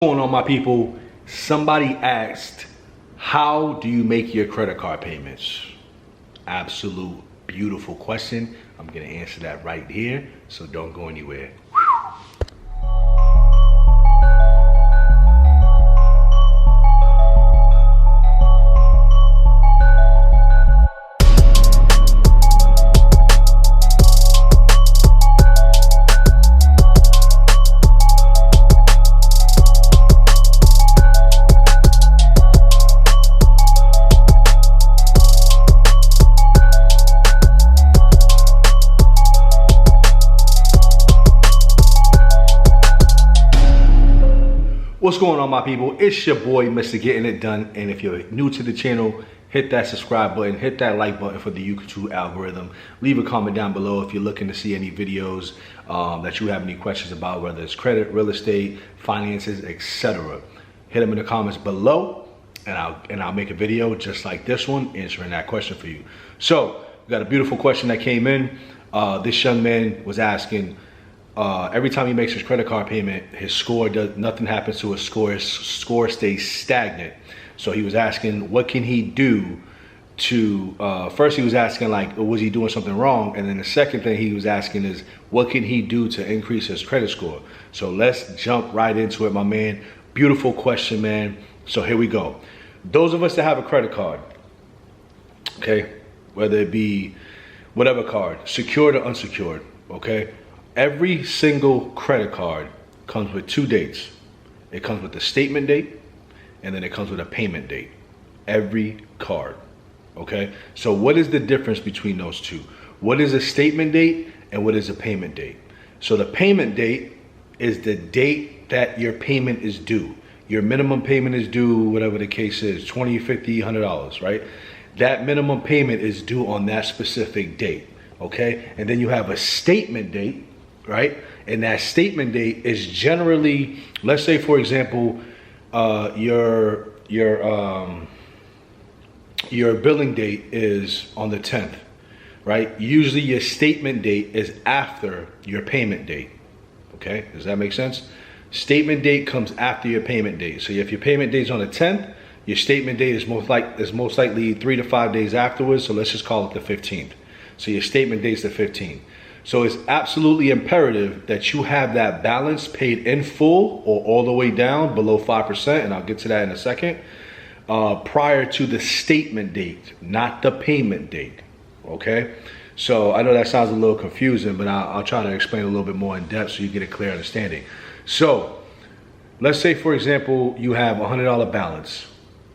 What's going on, my people? Somebody asked, how do you make your credit card payments? Absolute beautiful question. I'm gonna answer that right here, so don't go anywhere. What's going on, my people? It's your boy, Mr. Getting It Done. And if you're new to the channel, hit that subscribe button, hit that like button for the YouTube algorithm. Leave a comment down below if you're looking to see any videos that you have any questions about, whether it's credit, real estate, finances, etc. Hit them in the comments below, and I'll make a video just like this one answering that question for you. So we got a beautiful question that came in. This young man was asking, every time he makes his credit card payment, his score nothing happens to his score. His score stays stagnant. So he was asking, what can he do to, first he was asking like, was he doing something wrong? And then the second thing he was asking is, what can he do to increase his credit score? So let's jump right into it, my man. Beautiful question, man. So here we go. Those of us that have a credit card, okay, whether it be whatever card, secured or unsecured, okay? Every single credit card comes with two dates. It comes with the statement date, and then it comes with a payment date. Every card, okay? So what is the difference between those two? What is a statement date and what is a payment date? So the payment date is the date that your payment is due. Your minimum payment is due, whatever the case is, $20, $50, $100, right? That minimum payment is due on that specific date, okay? And then you have a statement date, right? And that statement date is generally, let's say for example, your billing date is on the 10th, right? Usually your statement date is after your payment date. Okay, does that make sense? Statement date comes after your payment date. So if your payment date is on the 10th, your statement date is most likely 3 to 5 days afterwards. So let's just call it the 15th. So your statement date is the 15th. So it's absolutely imperative that you have that balance paid in full or all the way down below 5%, and I'll get to that in a second, prior to the statement date, not the payment date, okay? So I know that sounds a little confusing, but I'll try to explain a little bit more in depth so you get a clear understanding. So let's say, for example, you have a $100 balance,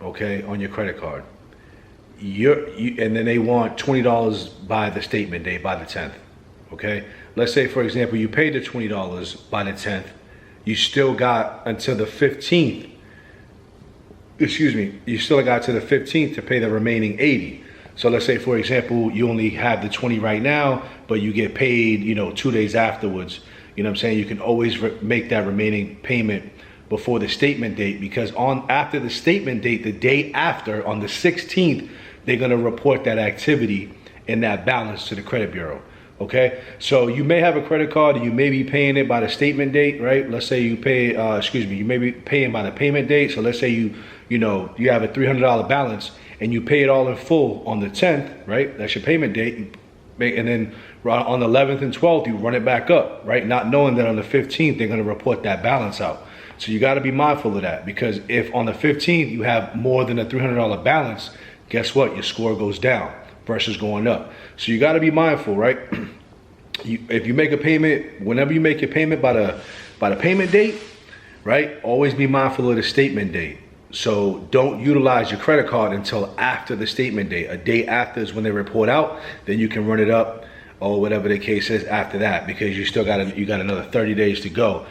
okay, on your credit card. And then they want $20 by the statement date, by the 10th. Okay, let's say for example you paid the $20 by the 10th, you still got until the 15th, excuse me, you still got to the 15th to pay the remaining 80. So let's say for example you only have the 20 right now, but you get paid, 2 days afterwards. You know what I'm saying? You can always make that remaining payment before the statement date, because after the statement date, the day after, on the 16th, they're going to report that activity and that balance to the credit bureau. Okay, so you may have a credit card and you may be paying it by the statement date, right? Let's say you pay, you may be paying by the payment date. So let's say you have a $300 balance and you pay it all in full on the 10th, right? That's your payment date. And then on the 11th and 12th, you run it back up, right? Not knowing that on the 15th, they're going to report that balance out. So you got to be mindful of that, because if on the 15th you have more than a $300 balance, guess what? Your score goes down versus going up. So you got to be mindful, right? If you make a payment, whenever you make your payment by the payment date, right? Always be mindful of the statement date. So don't utilize your credit card until after the statement date. A day after is when they report out. Then you can run it up or whatever the case is after that, because you got another 30 days to go,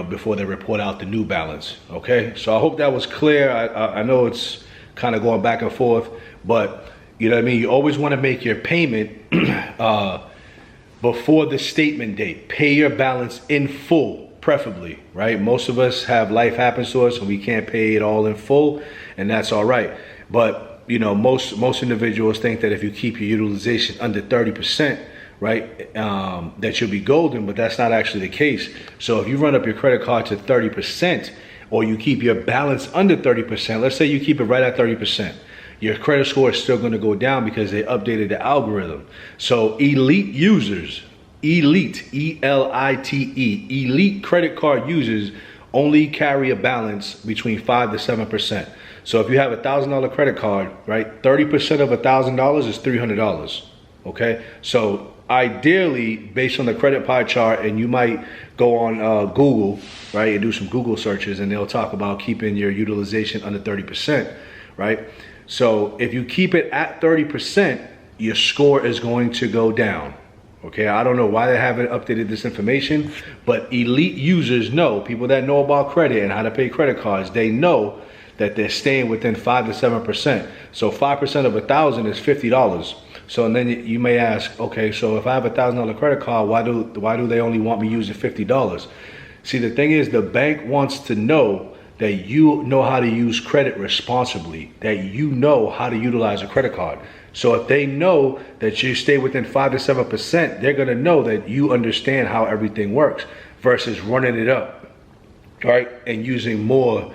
before they report out the new balance. Okay, so I hope that was clear. I know it's kind of going back and forth, but you know what I mean? You always want to make your payment before the statement date. Pay your balance in full, preferably, right? Most of us have life happens to us and we can't pay it all in full, and that's all right. But most individuals think that if you keep your utilization under 30%, right, that you'll be golden, but that's not actually the case. So if you run up your credit card to 30%, or you keep your balance under 30%, let's say you keep it right at 30%, your credit score is still gonna go down because they updated the algorithm. So elite users, elite, E-L-I-T-E, elite credit card users only carry a balance between 5 to 7%. So if you have $1,000 credit card, right, 30% of $1,000 is $300, okay? So ideally, based on the credit pie chart, and you might go on Google, right, and do some Google searches, and they'll talk about keeping your utilization under 30%, right? So if you keep it at 30%, your score is going to go down. Okay, I don't know why they haven't updated this information, but elite users know, people that know about credit and how to pay credit cards, they know that they're staying within 5 to 7%. So 5% of 1,000 is $50. So and then you may ask, okay, so if I have $1,000 credit card, why do they only want me using $50? See, the thing is, the bank wants to know that you know how to use credit responsibly, that you know how to utilize a credit card. So if they know that you stay within 5 to 7%, they're gonna know that you understand how everything works versus running it up, right? And using more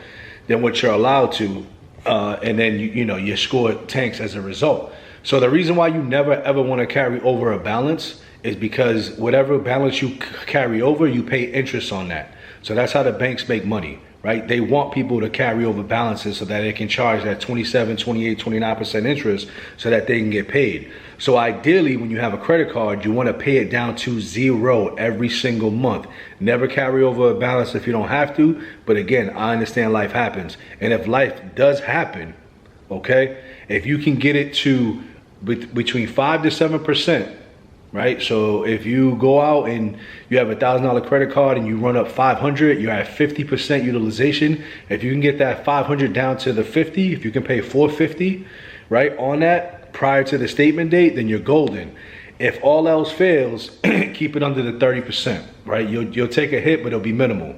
than what you're allowed to, and then you know your score tanks as a result. So the reason why you never ever wanna carry over a balance is because whatever balance you carry over, you pay interest on that. So that's how the banks make money, right? They want people to carry over balances so that they can charge that 27, 28, 29% interest so that they can get paid. So ideally, when you have a credit card, you want to pay it down to 0 every single month. Never carry over a balance if you don't have to. But again, I understand life happens. And if life does happen, okay, if you can get it to between 5 to 7%, right? So if you go out and you have $1,000 credit card and you run up 500, you're at 50% utilization. If you can get that 500 down to the 50, if you can pay 450, right, on that prior to the statement date, then you're golden. If all else fails, keep it under the 30%, right? You'll take a hit, but it'll be minimal.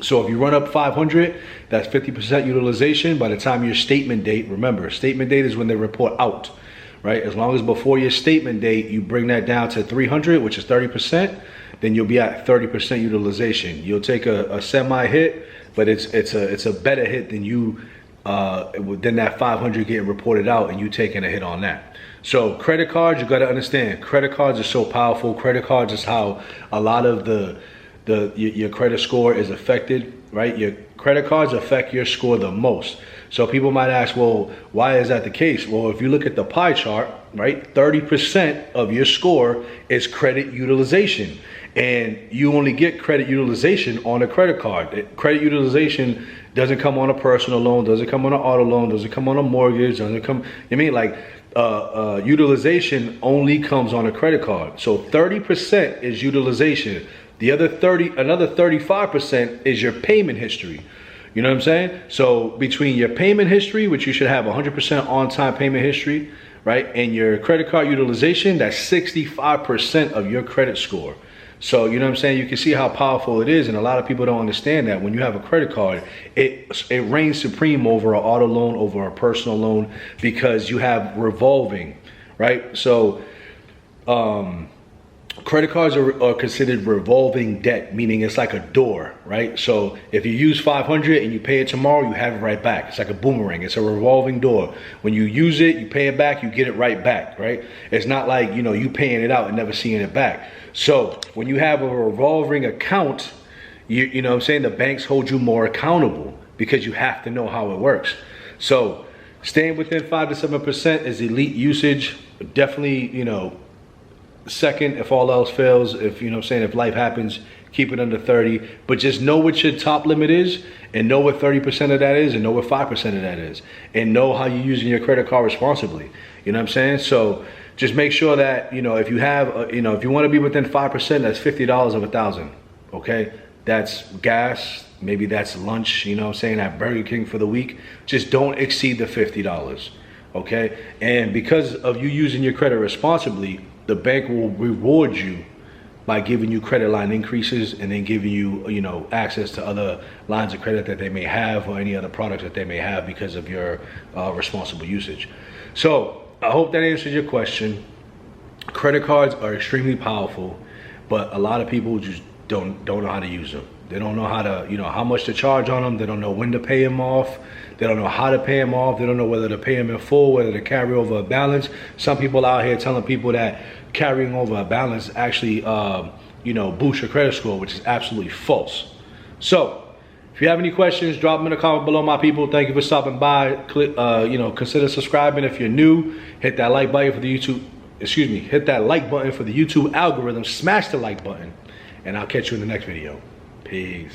So if you run up 500, that's 50% utilization. By the time your statement date, remember, statement date is when they report out, right? As long as before your statement date, you bring that down to 300, which is 30%, then you'll be at 30% utilization. You'll take a semi hit, but it's a better hit than than that 500 getting reported out and you taking a hit on that. So credit cards, you got to understand, credit cards are so powerful. Credit cards is how a lot of your credit score is affected, right? Your credit cards affect your score the most. So people might ask, well, why is that the case? Well, if you look at the pie chart, right, 30% of your score is credit utilization. And you only get credit utilization on a credit card. Credit utilization doesn't come on a personal loan, doesn't come on an auto loan, doesn't come on a mortgage, doesn't come, utilization only comes on a credit card. So 30% is utilization. The other another 35% is your payment history. You know what I'm saying? So between your payment history, which you should have 100% on-time payment history, right, and your credit card utilization, that's 65% of your credit score. So, you know what I'm saying? You can see how powerful it is, and a lot of people don't understand that. When you have a credit card, it reigns supreme over an auto loan, over a personal loan, because you have revolving, right? So, credit cards are considered revolving debt, meaning it's like a door, right? So if you use 500 and you pay it tomorrow, you have it right back. It's like a boomerang. It's a revolving door. When you use it, you pay it back, you get it right back, right? It's not like, you know, you paying it out and never seeing it back. So when you have a revolving account, you know what I'm saying, the banks hold you more accountable because you have to know how it works. So staying within 5 to 7% is elite usage. Definitely, you know, second, if all else fails, if, you know what I'm saying, if life happens, keep it under 30, but just know what your top limit is, and know what 30% of that is, and know what 5% of that is, and know how you're using your credit card responsibly. You know what I'm saying? So just make sure that, you know, if you have, you know, if you want to be within 5%, that's $50 of 1,000. Okay, that's gas, maybe that's lunch, you know what I'm saying, at Burger King for the week. Just don't exceed the $50. Okay, and because of you using your credit responsibly, the bank will reward you by giving you credit line increases and then giving you, you know, access to other lines of credit that they may have or any other products that they may have because of your responsible usage. So I hope that answers your question. Credit cards are extremely powerful, but a lot of people just don't know how to use them. They don't know how to, you know, how much to charge on them. They don't know when to pay them off. They don't know how to pay them off. They don't know whether to pay them in full, whether to carry over a balance. Some people out here telling people that carrying over a balance actually, you know, boosts your credit score, which is absolutely false. So, if you have any questions, drop them in the comment below, my people. Thank you for stopping by. Click, you know, consider subscribing if you're new. Hit that like button for the YouTube. Excuse me. Hit that like button for the YouTube algorithm. Smash the like button, and I'll catch you in the next video. Peace.